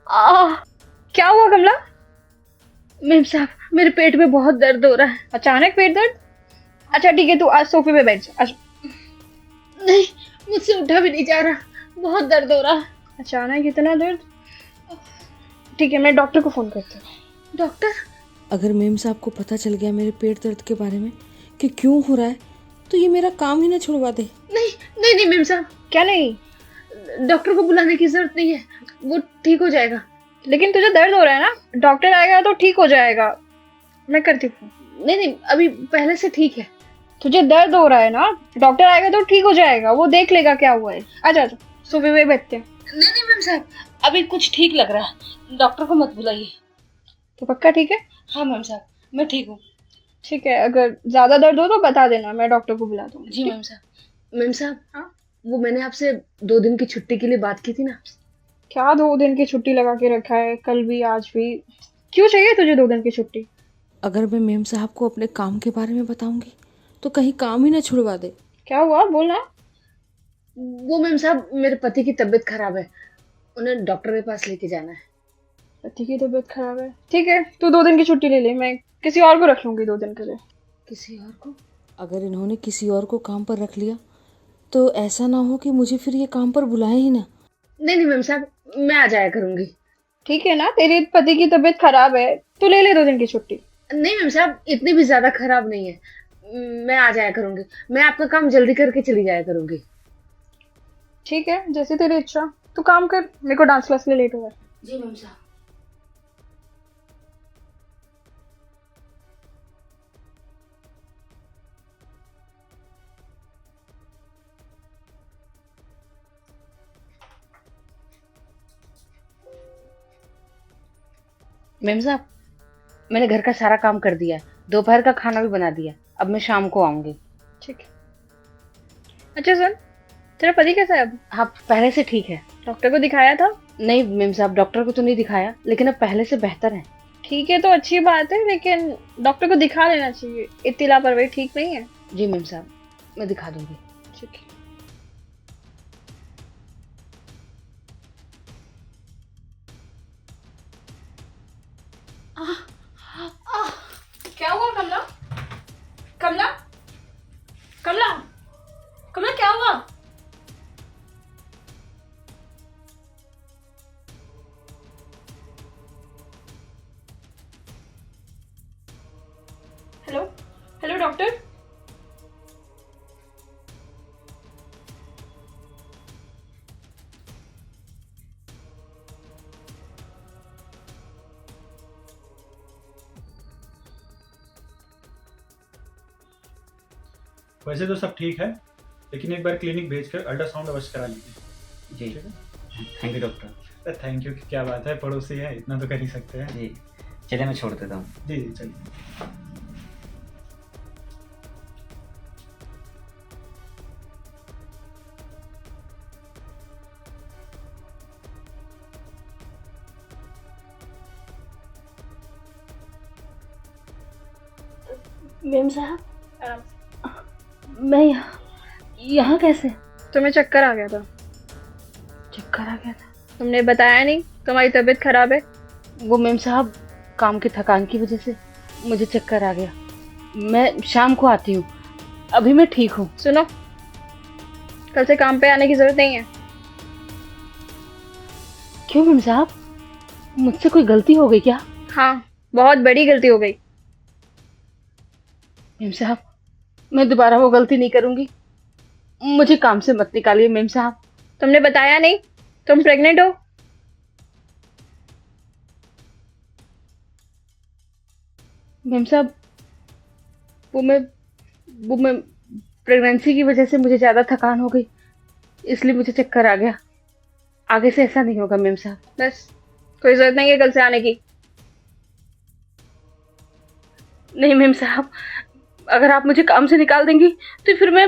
आ, क्या हुआ कमला? मेम साहब, मेरे पेट में बहुत दर्द हो रहा है। अचानक पेट दर्द? अच्छा ठीक है, तू आज सोफे पे बैठ जा। नहीं, मुझसे उठा भी नहीं जा रहा, बहुत दर्द हो रहा है। अचानक इतना दर्द? ठीक है, मैं डॉक्टर को फोन करती हूँ। डॉक्टर? अगर मेम साहब को पता चल गया मेरे पेट दर्द के बारे में कि क्यों हो रहा है, तो ये मेरा काम ही ना छुड़वा दे। नहीं नहीं नहीं मेम साहब। क्या नहीं? डॉक्टर को बुलाने की जरूरत नहीं है, वो ठीक हो जाएगा। लेकिन तुझे दर्द हो रहा है ना, डॉक्टर आएगा तो ठीक हो जाएगा। मैं करती हूँ। नहीं नहीं, अभी पहले से ठीक है। तुझे दर्द हो रहा है ना, डॉक्टर आएगा तो ठीक हो जाएगा, वो देख लेगा क्या हुआ है। आजा आजा, सुबह में बैठते हैं। नहीं नहीं मैम साहब, अभी कुछ ठीक लग रहा है, डॉक्टर को मत बुलाइए। तो पक्का ठीक है? हाँ मैम साहब, मैं ठीक हूँ। ठीक है, अगर ज्यादा दर्द हो तो बता देना, मैं डॉक्टर को बुला दूंगी। जी मैम साहब। मैम साहब, हाँ, वो मैंने आपसे 2 दिन की छुट्टी के लिए बात की थी ना। क्या 2 दिन की छुट्टी लगा के रखा है, कल भी आज भी? क्यों चाहिए तुझे 2 दिन की छुट्टी? अगर मैं मेम साहब को अपने काम के बारे में बताऊंगी तो कहीं काम ही ना छुड़वा दे। क्या हुआ, बोलना। वो मैम साहब, मेरे पति की तबीयत खराब है, उन्हें डॉक्टर के पास लेके जाना है। पति की तबीयत खराब है? ठीक है, तू 2 दिन की छुट्टी ले ले, मैं किसी और को रख लूंगी 2 दिन के लिए। किसी और को? अगर इन्होंने किसी और को काम पर रख लिया तो ऐसा ना हो कि मुझे फिर ये काम पर बुलाए ही ना। नहीं नहीं मैम साहब, मैं आ जाया करूंगी। ठीक है ना, तेरे पति की तबीयत खराब है, तू ले ले 2 दिन की छुट्टी। नहीं मैम साहब, इतनी भी ज्यादा खराब नहीं है, मैं आ जाया करूंगी। मैं आपका काम जल्दी करके चली जाया करूंगी। ठीक है, जैसे तेरी इच्छा। तू काम कर, मेरे को डांस क्लास के लिए लेट हो रहा है। जी मैम साहब। मैम साहब, मैंने घर का सारा काम कर दिया है, दोपहर का खाना भी बना दिया, अब मैं शाम को आऊंगी। ठीक है। अच्छा सुन, तेरा पति कैसा है अब? हाँ, पहले से ठीक है। डॉक्टर को दिखाया था? नहीं मैम साहब, डॉक्टर को तो नहीं दिखाया, लेकिन अब पहले से बेहतर है। ठीक है, तो अच्छी बात है, लेकिन डॉक्टर को दिखा लेना चाहिए, इतनी लापरवाही ठीक नहीं है। जी मैम साहब, मैं दिखा दूंगी। ठीक है। क्या हुआ कमला? कमला? कमला? कमला क्या हुआ? हेलो? Hello doctor? वैसे तो सब ठीक है, लेकिन एक बार क्लिनिक भेजकर अल्ट्रासाउंड अवश्य करा लीजिए। जी, ठीक है। Thank you doctor. Thank you की क्या बात है, पड़ोसी है, इतना तो कर ही सकते हैं। जी, चलिए मैं छोड़ देता हूँ। जी जी चलिए। मेम साहब, मैं यहाँ कैसे? तुम्हें चक्कर आ गया था। चक्कर आ गया था? तुमने बताया नहीं तुम्हारी तबीयत खराब है। वो मेम साहब, काम की थकान की वजह से मुझे चक्कर आ गया। मैं शाम को आती हूँ, अभी मैं ठीक हूँ। सुनो, कल से काम पे आने की जरूरत नहीं है। क्यों मेम साहब, मुझसे कोई गलती हो गई क्या? हाँ, बहुत बड़ी गलती हो गई। मेम साहब, मैं दोबारा वो गलती नहीं करूंगी, मुझे काम से मत निकालिए मेम साहब। तुमने बताया नहीं तुम प्रेग्नेंट हो? मेम साहब, वो मैं वो मैं प्रेगनेंसी की वजह से मुझे ज्यादा थकान हो गई, इसलिए मुझे चक्कर आ गया। आगे से ऐसा नहीं होगा मेम साहब, बस। कोई जरूरत नहीं है कल से आने की। नहीं मेम साहब, अगर आप मुझे काम से निकाल देंगी तो फिर मैं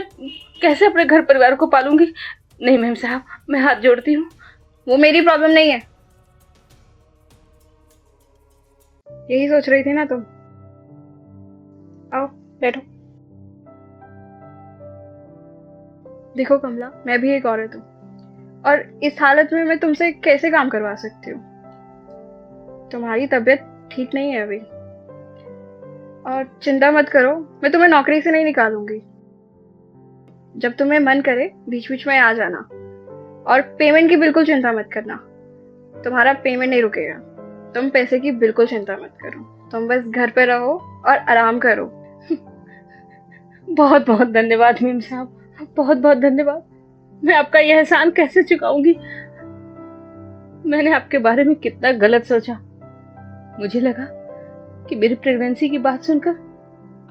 कैसे अपने घर परिवार को पालूंगी। नहीं मेम साहब, मैं हाथ जोड़ती हूँ, वो मेरी प्रॉब्लम नहीं है। यही सोच रही थी ना तुम? आओ बैठो। देखो कमला, मैं भी एक औरत हूँ, और इस हालत में मैं तुमसे कैसे काम करवा सकती हूँ? तुम्हारी तबीयत ठीक नहीं है अभी, और चिंता मत करो, मैं तुम्हें नौकरी से नहीं निकालूंगी। जब तुम्हें मन करे बीच बीच में आ जाना, और पेमेंट की बिल्कुल चिंता मत करना, तुम्हारा पेमेंट नहीं रुकेगा। तुम पैसे की बिल्कुल चिंता मत करो, तुम बस घर पे रहो और आराम करो। बहुत बहुत धन्यवाद मीम साहब, बहुत बहुत धन्यवाद। मैं आपका यह एहसान कैसे चुकाऊंगी। मैंने आपके बारे में कितना गलत सोचा। मुझे लगा कि मेरी प्रेगनेंसी की बात सुनकर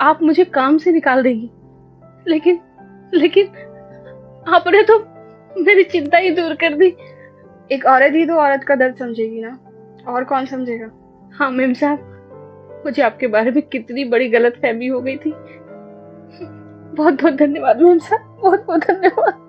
आप मुझे काम से निकाल देंगी, लेकिन लेकिन आपने तो मेरी चिंता ही दूर कर दी। एक औरत ही तो औरत का दर्द समझेगी ना, और कौन समझेगा। हाँ मीम साहब, मुझे आपके बारे में कितनी बड़ी गलतफहमी हो गई थी। बहुत बहुत धन्यवाद मीम साहब, बहुत बहुत धन्यवाद।